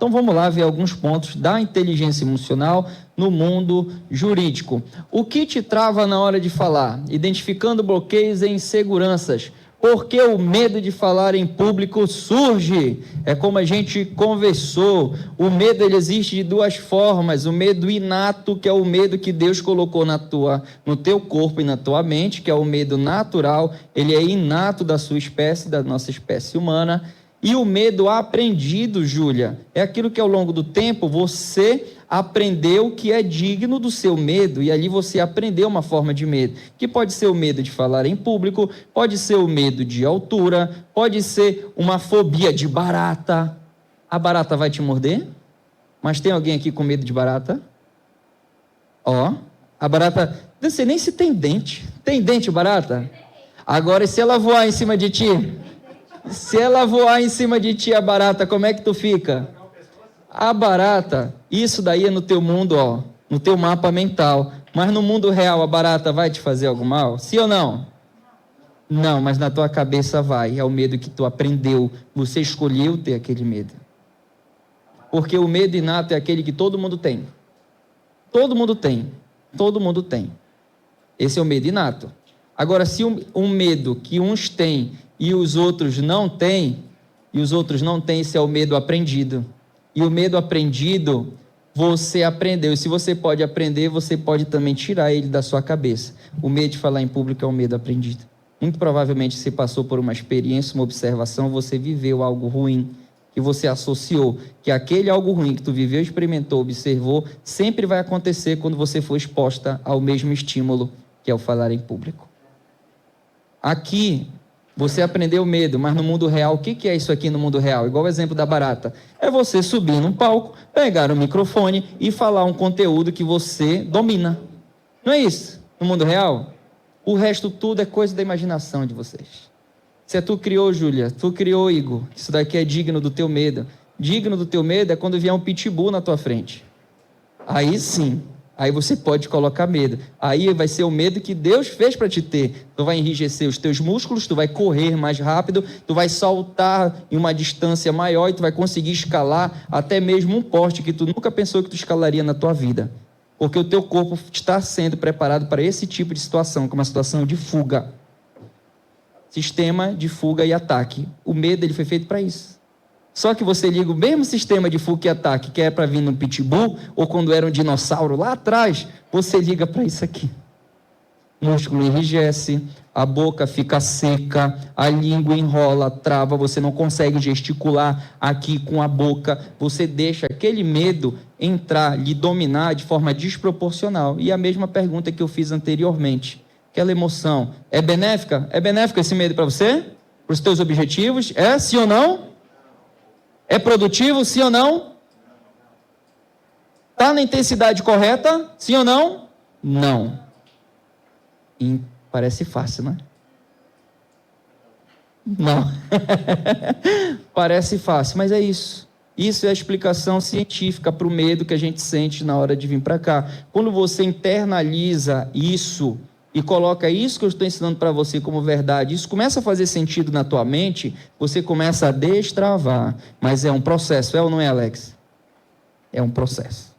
Então vamos lá ver alguns pontos da inteligência emocional no mundo jurídico. O que te trava na hora de falar? Identificando bloqueios e inseguranças. Por que o medo de falar em público surge? É como a gente conversou. O medo ele existe de duas formas. O medo inato, que é o medo que Deus colocou no teu corpo e na tua mente, que é o medo natural. Ele é inato da sua espécie, da nossa espécie humana. E o medo aprendido, Júlia, é aquilo que ao longo do tempo você aprendeu que é digno do seu medo, e ali você aprendeu uma forma de medo, que pode ser o medo de falar em público, pode ser o medo de altura, pode ser uma fobia de barata. A barata vai te morder? Mas tem alguém aqui com medo de barata? Ó, a barata, não sei nem se tem dente. Tem dente, barata? Agora, e se ela voar em cima de ti? Se ela voar em cima de ti, a barata, como é que tu fica? A barata, isso daí é no teu mundo, ó, no teu mapa mental. Mas no mundo real, a barata vai te fazer algum mal? Sim ou não? Não, mas na tua cabeça vai. É o medo que tu aprendeu. Você escolheu ter aquele medo. Porque o medo inato é aquele que todo mundo tem. Todo mundo tem. Todo mundo tem. Esse é o medo inato. Agora, se um medo que uns têm e os outros não têm, esse é o medo aprendido. E o medo aprendido, você aprendeu. E se você pode aprender, você pode também tirar ele da sua cabeça. O medo de falar em público é um medo aprendido. Muito provavelmente você passou por uma experiência, uma observação, você viveu algo ruim, que você associou, que aquele algo ruim que tu viveu, experimentou, observou, sempre vai acontecer quando você for exposta ao mesmo estímulo, que é o falar em público. Aqui, você aprendeu medo, mas no mundo real, o que é isso aqui no mundo real? Igual o exemplo da barata. É você subir num palco, pegar um microfone e falar um conteúdo que você domina. Não é isso? No mundo real? O resto tudo é coisa da imaginação de vocês. Se tu criou, Júlia, tu criou, Igor, isso daqui é digno do teu medo. Digno do teu medo é quando vier um pitbull na tua frente. Aí sim. Aí você pode colocar medo. Aí vai ser o medo que Deus fez para te ter. Tu vai enrijecer os teus músculos, tu vai correr mais rápido, tu vai saltar em uma distância maior e tu vai conseguir escalar até mesmo um poste que tu nunca pensou que tu escalaria na tua vida. Porque o teu corpo está sendo preparado para esse tipo de situação, que é uma situação de fuga. Sistema de fuga e ataque. O medo ele foi feito para isso. Só que você liga o mesmo sistema de fuga e ataque que é para vir no pitbull, ou quando era um dinossauro lá atrás, você liga para isso aqui. O músculo enrijece, a boca fica seca, a língua enrola, trava, você não consegue gesticular aqui com a boca, você deixa aquele medo entrar, lhe dominar de forma desproporcional. E a mesma pergunta que eu fiz anteriormente, aquela emoção, é benéfica? É benéfico esse medo para você? Para os teus objetivos? É, sim ou não? É produtivo, sim ou não? Está na intensidade correta, sim ou não? Não. E parece fácil, né? Não. Parece fácil, mas é isso. Isso é a explicação científica para o medo que a gente sente na hora de vir para cá. Quando você internaliza isso e coloca isso que eu estou ensinando para você como verdade, isso começa a fazer sentido na tua mente, você começa a destravar. Mas é um processo, é ou não é, Alex? É um processo.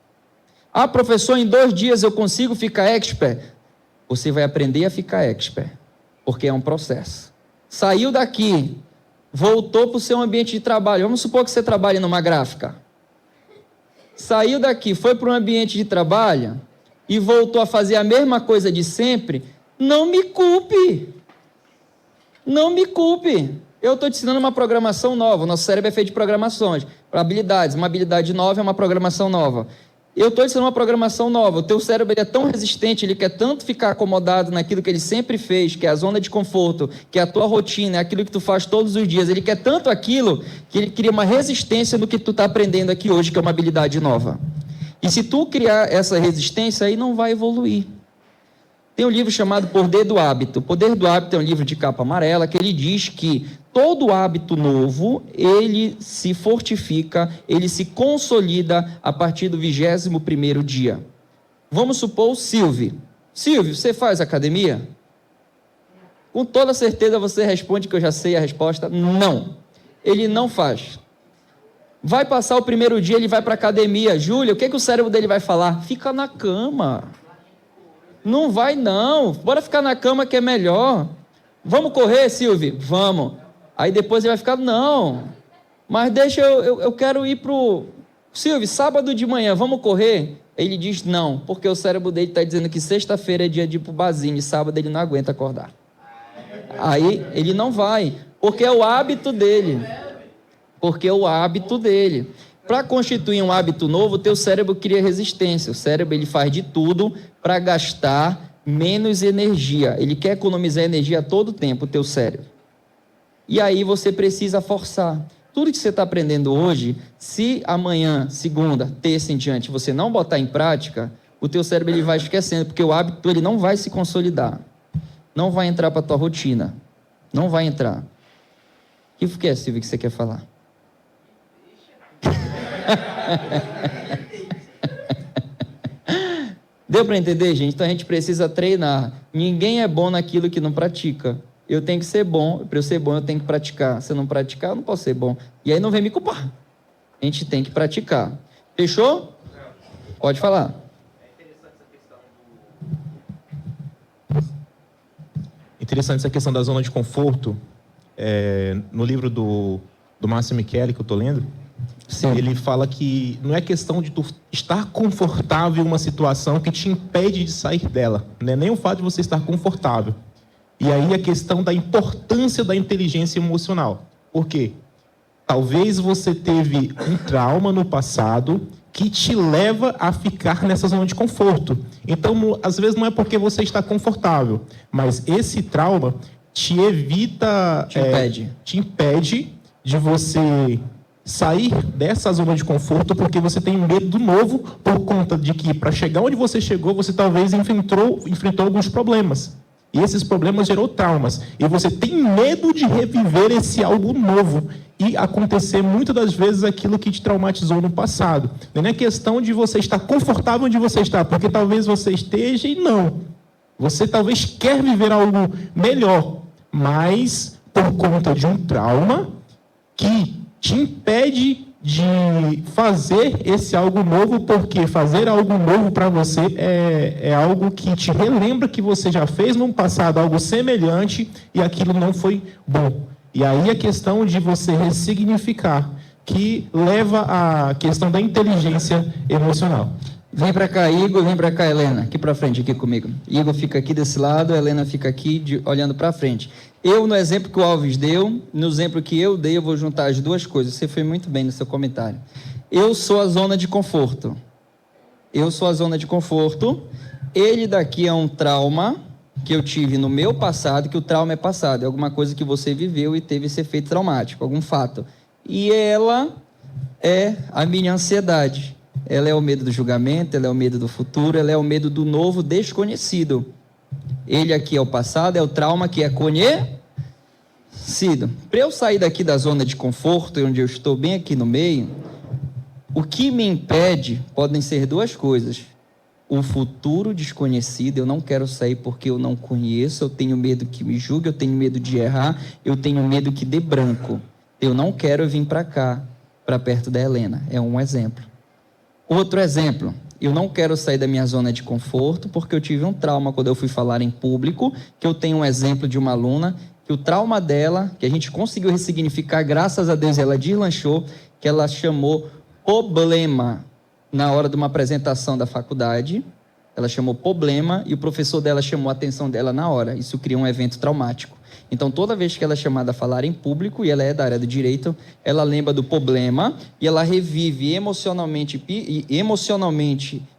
Ah, professor, em 2 dias eu consigo ficar expert? Você vai aprender a ficar expert, porque é um processo. Saiu daqui, voltou para o seu ambiente de trabalho. Vamos supor que você trabalha numa gráfica. Saiu daqui, foi para um ambiente de trabalho e voltou a fazer a mesma coisa de sempre, não me culpe. Não me culpe. Eu estou te ensinando uma programação nova. O nosso cérebro é feito de programações, para habilidades. Uma habilidade nova é uma programação nova. Eu estou te ensinando uma programação nova. O teu cérebro ele é tão resistente, ele quer tanto ficar acomodado naquilo que ele sempre fez, que é a zona de conforto, que é a tua rotina, é aquilo que tu faz todos os dias. Ele quer tanto aquilo que ele cria uma resistência no que tu está aprendendo aqui hoje, que é uma habilidade nova. E se tu criar essa resistência, aí não vai evoluir. Tem um livro chamado Poder do Hábito. O Poder do Hábito é um livro de capa amarela que ele diz que todo hábito novo, ele se fortifica, ele se consolida a partir do 21º dia. Vamos supor o Silvio. Silvio, você faz academia? Com toda certeza você responde que eu já sei a resposta, não. Ele não faz. Vai passar o primeiro dia, ele vai para academia. Júlia, o que o cérebro dele vai falar? Fica na cama. Não vai não, bora ficar na cama que é melhor. Vamos correr, Silvio? Vamos. Aí depois ele vai ficar, não, mas deixa eu quero ir pro... Silvio, sábado de manhã, vamos correr? Ele diz não, porque o cérebro dele está dizendo que sexta-feira é dia de ir pro barzinho e sábado ele não aguenta acordar. Aí ele não vai, porque é o hábito dele. Porque é o hábito dele. Para constituir um hábito novo, o teu cérebro cria resistência. O cérebro ele faz de tudo para gastar menos energia. Ele quer economizar energia a todo tempo, o teu cérebro. E aí você precisa forçar. Tudo que você está aprendendo hoje, se amanhã, segunda, terça em diante, você não botar em prática, o teu cérebro ele vai esquecendo, porque o hábito ele não vai se consolidar. Não vai entrar para a tua rotina. Não vai entrar. O que é, Silvio, que você quer falar? Deu para entender, gente? Então a gente precisa treinar. Ninguém é bom naquilo que não pratica. Eu tenho que ser bom. Para eu ser bom, eu tenho que praticar. Se eu não praticar, eu não posso ser bom. E aí não vem me culpar. A gente tem que praticar. Fechou? Pode falar. Interessante essa questão da zona de conforto. No livro do Márcio Michele, que eu estou lendo, sim, ele fala que não é questão de tu estar confortável em uma situação que te impede de sair dela. Não é nem o fato de você estar confortável. E aí a questão da importância da inteligência emocional. Por quê? Talvez você teve um trauma no passado que te leva a ficar nessa zona de conforto. Então, às vezes não é porque você está confortável, mas esse trauma te evita... Te impede de você sair dessa zona de conforto porque você tem medo do novo por conta de que, para chegar onde você chegou, você talvez enfrentou alguns problemas. E esses problemas gerou traumas. E você tem medo de reviver esse algo novo e acontecer muitas das vezes aquilo que te traumatizou no passado. Não é questão de você estar confortável onde você está, porque talvez você esteja e não. Você talvez quer viver algo melhor, mas por conta de um trauma que te impede de fazer esse algo novo, porque fazer algo novo para você é algo que te relembra que você já fez no passado algo semelhante e aquilo não foi bom. E aí a questão de você ressignificar, que leva à questão da inteligência emocional. Vem para cá, Igor, vem para cá, Helena. Aqui para frente, aqui comigo. Igor fica aqui desse lado, a Helena fica aqui olhando para frente. Eu, no exemplo que o Alves deu, no exemplo que eu dei, eu vou juntar as duas coisas. Você foi muito bem no seu comentário. Eu sou a zona de conforto. Eu sou a zona de conforto. Ele daqui é um trauma que eu tive no meu passado, que o trauma é passado. É alguma coisa que você viveu e teve esse efeito traumático, algum fato. E ela é a minha ansiedade. Ela é o medo do julgamento, ela é o medo do futuro, ela é o medo do novo desconhecido. Ele aqui é o passado, é o trauma que é conhecido. Para eu sair daqui da zona de conforto, onde eu estou bem aqui no meio, o que me impede podem ser duas coisas. O futuro desconhecido, eu não quero sair porque eu não conheço, eu tenho medo que me julgue, eu tenho medo de errar, eu tenho medo que dê branco. Eu não quero vir para cá, para perto da Helena. É um exemplo. Outro exemplo, eu não quero sair da minha zona de conforto porque eu tive um trauma quando eu fui falar em público, que eu tenho um exemplo de uma aluna, que o trauma dela, que a gente conseguiu ressignificar, graças a Deus ela deslanchou, que ela chamou problema na hora de uma apresentação da faculdade, ela chamou problema e o professor dela chamou a atenção dela na hora, isso cria um evento traumático. Então, toda vez que ela é chamada a falar em público, e ela é da área do direito, ela lembra do problema e ela revive emocionalmente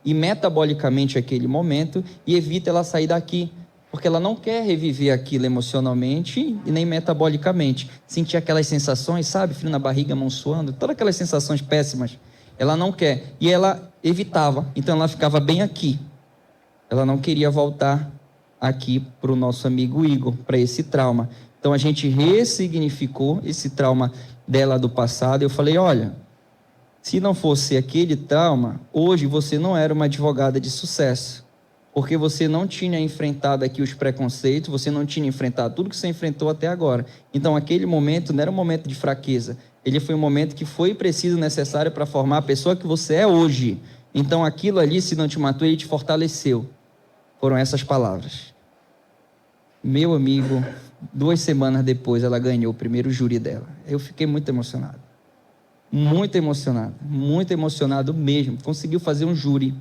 e metabolicamente aquele momento e evita ela sair daqui, porque ela não quer reviver aquilo emocionalmente e nem metabolicamente. Sentir aquelas sensações, sabe? Frio na barriga, mão suando, todas aquelas sensações péssimas. Ela não quer. E ela evitava. Então, ela ficava bem aqui. Ela não queria voltar aqui para o nosso amigo Igor, para esse trauma. Então, a gente ressignificou esse trauma dela do passado. Eu falei, olha, se não fosse aquele trauma, hoje você não era uma advogada de sucesso, porque você não tinha enfrentado aqui os preconceitos, você não tinha enfrentado tudo que você enfrentou até agora. Então, aquele momento não era um momento de fraqueza, Ele foi um momento que foi preciso, necessário para formar a pessoa que você é hoje. Então, aquilo ali, se não te matou, ele te fortaleceu. Foram essas palavras. Meu amigo, 2 semanas depois, ela ganhou o primeiro júri dela. Eu fiquei muito emocionado. Muito emocionado mesmo. Conseguiu fazer um júri.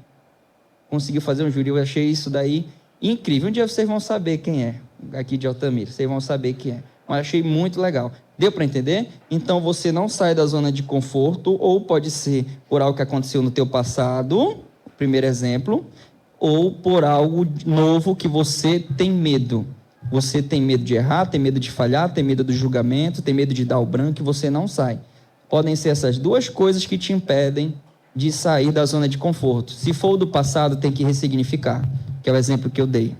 Eu achei isso daí incrível. Um dia vocês vão saber quem é, aqui de Altamira. Vocês vão saber quem é. Mas achei muito legal. Deu para entender? Então, você não sai da zona de conforto, ou pode ser por algo que aconteceu no teu passado, o primeiro exemplo, ou por algo novo que você tem medo. Você tem medo de errar, tem medo de falhar, tem medo do julgamento, tem medo de dar o branco e você não sai. Podem ser essas 2 coisas que te impedem de sair da zona de conforto. Se for o do passado, tem que ressignificar, que é o exemplo que eu dei.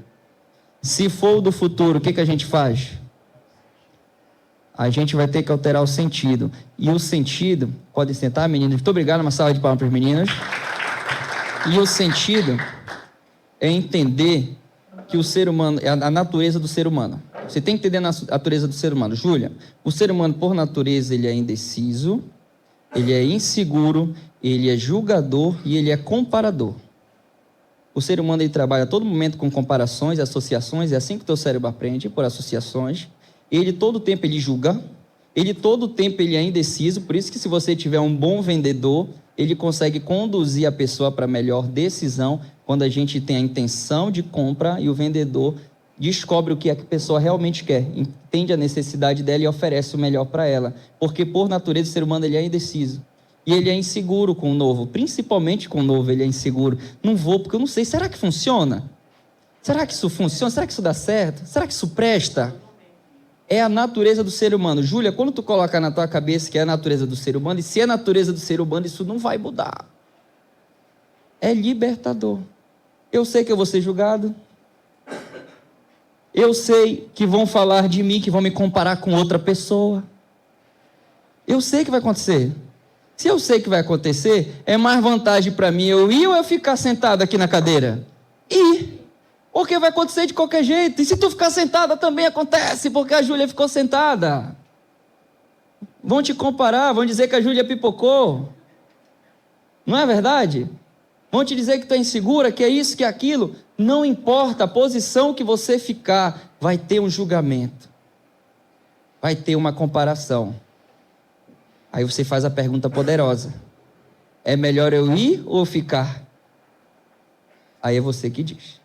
Se for o do futuro, o que a gente faz? A gente vai ter que alterar o sentido. E o sentido, podem sentar, meninos. Muito obrigado, uma salva de palmas para os meninos. E o sentido é entender que o ser humano, é a natureza do ser humano. Você tem que entender a natureza do ser humano. Júlia, o ser humano, por natureza, ele é indeciso, ele é inseguro, ele é julgador e ele é comparador. O ser humano, ele trabalha a todo momento com comparações, associações, é assim que o teu cérebro aprende, por associações. Ele, todo tempo, ele julga, ele, todo tempo, ele é indeciso, por isso que se você tiver um bom vendedor, ele consegue conduzir a pessoa para a melhor decisão, quando a gente tem a intenção de compra e o vendedor descobre o que a pessoa realmente quer, entende a necessidade dela e oferece o melhor para ela. Porque, por natureza, o ser humano ele é indeciso. E ele é inseguro com o novo, principalmente com o novo ele é inseguro. Não vou porque eu não sei, será que funciona? Será que isso funciona? Será que isso dá certo? Será que isso presta? É a natureza do ser humano. Júlia, quando tu coloca na tua cabeça que é a natureza do ser humano, e se é a natureza do ser humano, isso não vai mudar. É libertador. Eu sei que eu vou ser julgado. Eu sei que vão falar de mim, que vão me comparar com outra pessoa. Eu sei que vai acontecer. Se eu sei que vai acontecer, é mais vantagem para mim eu ir ou eu ficar sentado aqui na cadeira? Ir. Porque vai acontecer de qualquer jeito. E se tu ficar sentada, também acontece, porque a Júlia ficou sentada. Vão te comparar, vão dizer que a Júlia pipocou. Não é verdade? Vão te dizer que tu é insegura, que é isso, que é aquilo. Não importa a posição que você ficar, vai ter um julgamento. Vai ter uma comparação. Aí você faz a pergunta poderosa. É melhor eu ir ou ficar? Aí é você que diz.